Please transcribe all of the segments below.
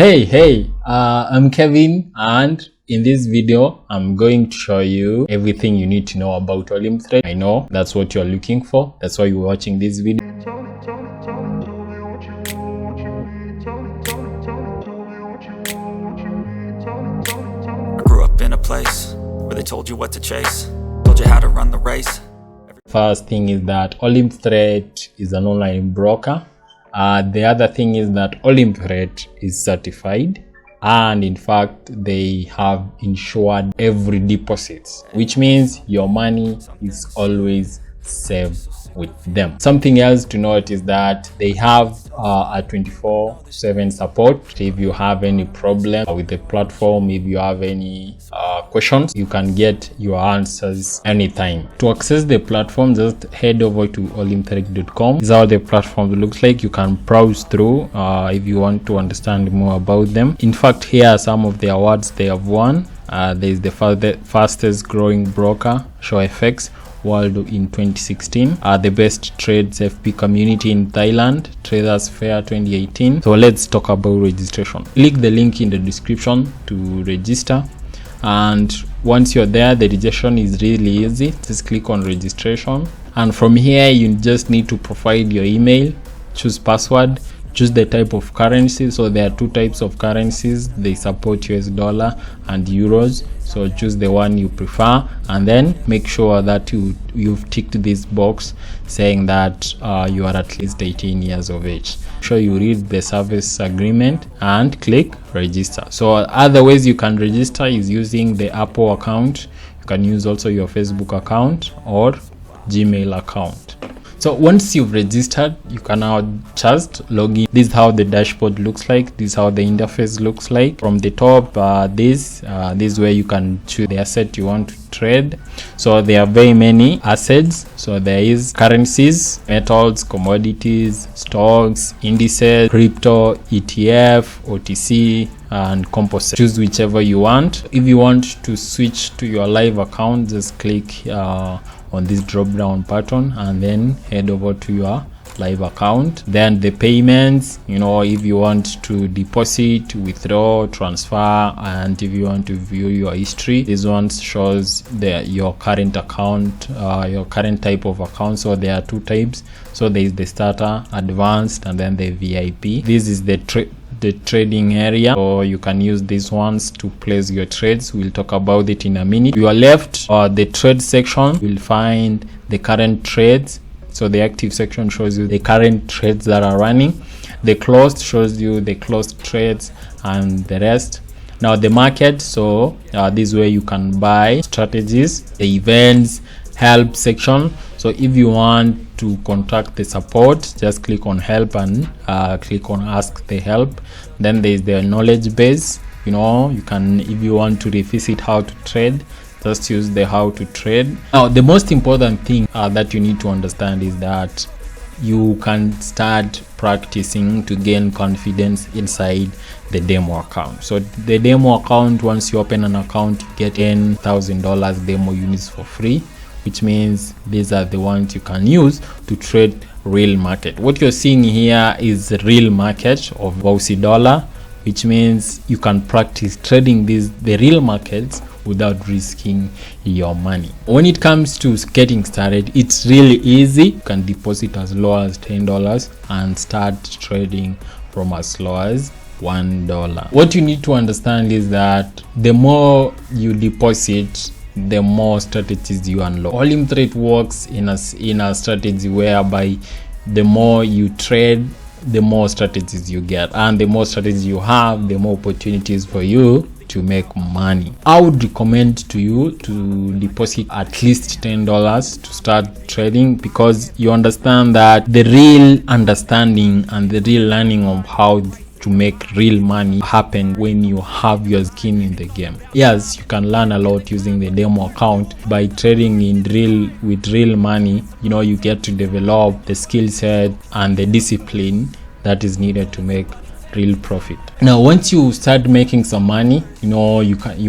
Hey, I'm Kevin, and in this video I'm going to show you everything you need to know about Olymp Trade. I know that's what you're looking for, that's why you're watching this video. I grew up in a place where they told you what to chase, told you how to run the race. First thing is that Olymp Trade is an online broker. The other thing is that Olymp Trade is certified, and in fact they have insured every deposit, which means your money is always safe with them. Something else to note is that they have a 24/7 support. If you have any problem with the platform, if you have any questions, you can get your answers anytime. To access the platform, just head over to OlympTrade.com. This is how the platform looks like. You can browse through if you want to understand more about them. In fact, here are some of the awards they have won. There is the fastest growing broker, ShowFX World in 2016, the best trades FP community in Thailand, Traders Fair 2018. So let's talk about registration. Click the link in the description to register, and once you're there, the registration is really easy. Just click on registration, and from here you just need to provide your email, choose password, choose the type of currency. So there are two types of currencies. They support US dollar and euros, so choose the one you prefer, and then make sure that you've ticked this box saying that you are at least 18 years of age. Make sure you read the service agreement and click register. So other ways you can register is using the Apple account. You can use also your Facebook account or Gmail account. So once you've registered, you can now just log in. This is how the dashboard looks like. This is how the interface looks like. From the top, this is where you can choose the asset you want to trade. So there are very many assets. So there is currencies, metals, commodities, stocks, indices, crypto, ETF, OTC, and composite. Choose whichever you want. If you want to switch to your live account, just click on this drop down button and then head over to your live account. Then the payments, if you want to deposit, withdraw, transfer, and if you want to view your history, this one shows your current account, your current type of account. So there are two types. So there is the starter, advanced, and then the VIP. This is the trading area, so you can use these ones to place your trades. We'll talk about it in a minute. You are left the trade section. You'll find the current trades. So the active section shows you the current trades that are running. The closed shows you the closed trades and the rest. Now the market, so this is where you can buy strategies. The events, help section. So if you want to contact the support, just click on help and click on ask the help. Then there is the knowledge base. You can, if you want to revisit how to trade, just use the how to trade. Now the most important thing that you need to understand is that you can start practicing to gain confidence inside the demo account. So the demo account, once you open an account, you get $10,000 demo units for free, which means these are the ones you can use to trade real market. What you're seeing here is the real market of Aussie dollar, which means you can practice trading the real markets without risking your money. When it comes to getting started, it's really easy. You can deposit as low as $10 and start trading from as low as $1. What you need to understand is that the more you deposit, the more strategies you unlock. Olymp Trade works in a strategy whereby the more you trade, the more strategies you get, and the more strategies you have, the more opportunities for you to make money. I would recommend to you to deposit at least $10 to start trading, because you understand that the real understanding and the real learning of how to make real money happen when you have your skin in the game. Yes, you can learn a lot using the demo account. By trading with real money, you get to develop the skill set and the discipline that is needed to make real profit. Now once you start making some money, you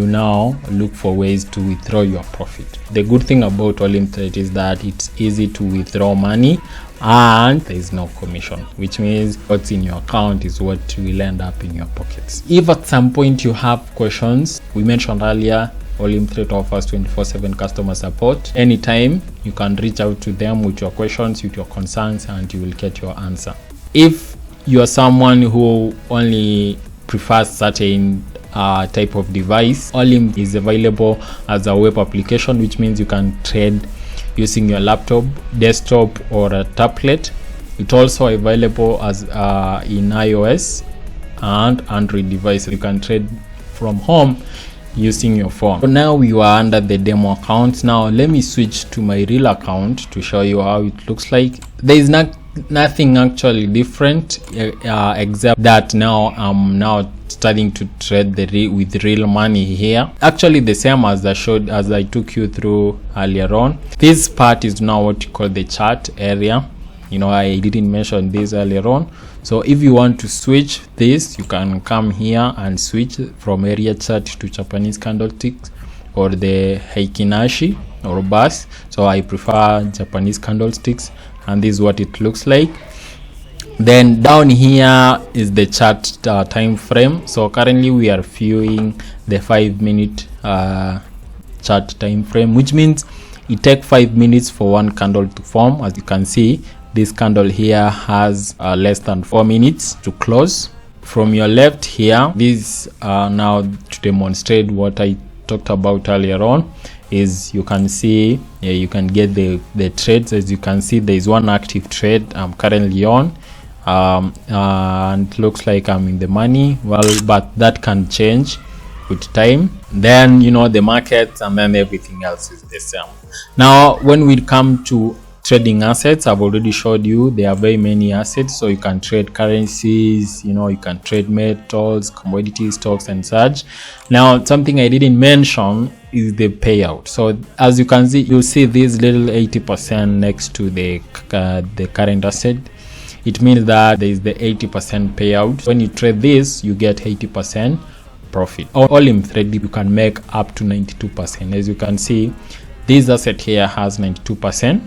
now look for ways to withdraw your profit. The good thing about Olymp Trade is that it's easy to withdraw money and there is no commission, which means what's in your account is what will end up in your pockets. If at some point you have questions, we mentioned earlier, Olymp Trade offers 24/7 customer support. Anytime you can reach out to them with your questions, with your concerns, and you will get your answer. If you are someone who only prefers certain type of device, Olymp is available as a web application, which means you can trade using your laptop, desktop, or a tablet. It's also available as in iOS and Android devices. You can trade from home using your phone. So now we are under the demo account. Now let me switch to my real account to show you how it looks like. There is nothing actually different except that now I'm now starting to trade with real money here. Actually the same as I took you through earlier on. This part is now what you call the chart area. I didn't mention this earlier on. So if you want to switch this, you can come here and switch from area chart to Japanese candlesticks or the Heikinashi or bars. So I prefer Japanese candlesticks, and this is what it looks like. Then down here is the chart time frame. So currently we are viewing the 5-minute chart time frame, which means it takes 5 minutes for one candle to form. As you can see, this candle here has less than 4 minutes to close. From your left here, this now to demonstrate what I talked about earlier on, is you can see you can get the trades. As you can see, there is one active trade I'm currently on, and it looks like I'm in the money. Well, but that can change with time. Then the markets, and then everything else is the same. Now when we come to trading assets, I've already showed you there are very many assets. So you can trade currencies, you can trade metals, commodities, stocks, and such. Now something I didn't mention is the payout. So as you can see, you'll see this little 80% next to the current asset. It means that there is the 80% payout. When you trade this, you get 80% profit. On Olymp Trade, you can make up to 92%. As you can see, this asset here has 92%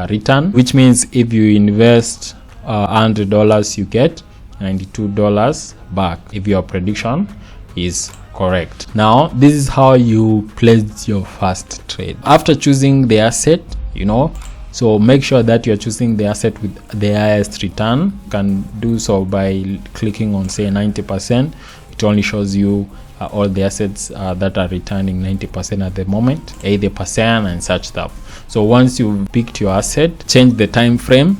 return, which means if you invest $100, you get $92 back if your prediction is correct. Now this is how you place your first trade. After choosing the asset, so make sure that you're choosing the asset with the highest return. You can do so by clicking on, say, 90%. It only shows you all the assets that are returning 90% at the moment, 80% and such stuff. So once you've picked your asset, change the time frame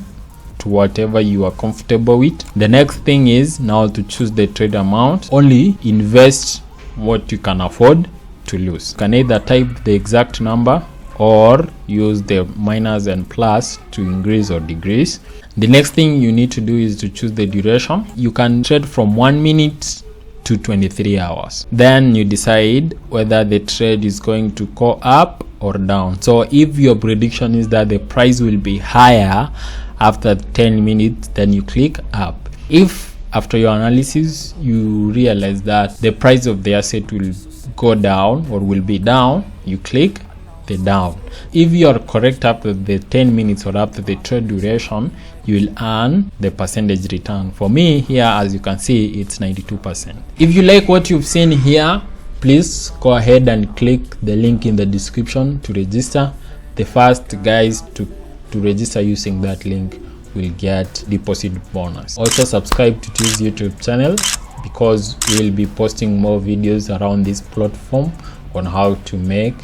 to whatever you are comfortable with. The next thing is now to choose the trade amount. Only invest what you can afford to lose. You can either type the exact number or use the minus and plus to increase or decrease. The next thing you need to do is to choose the duration. You can trade from 1 minute to 23 hours. Then you decide whether the trade is going to go up or down. So if your prediction is that the price will be higher after 10 minutes, then you click up. If after your analysis you realize that the price of the asset will go down or will be down, you click the down. If you are correct after the 10 minutes or after the trade duration, you will earn the percentage return. For me here, as you can see, it's 92%. If you like what you've seen here, please go ahead and click the link in the description to register. The first guys to register using that link will get deposit bonus. Also subscribe to this YouTube channel because we'll be posting more videos around this platform on how to make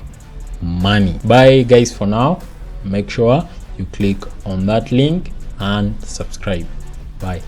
money. Bye guys for now. Make sure you click on that link and subscribe. Bye.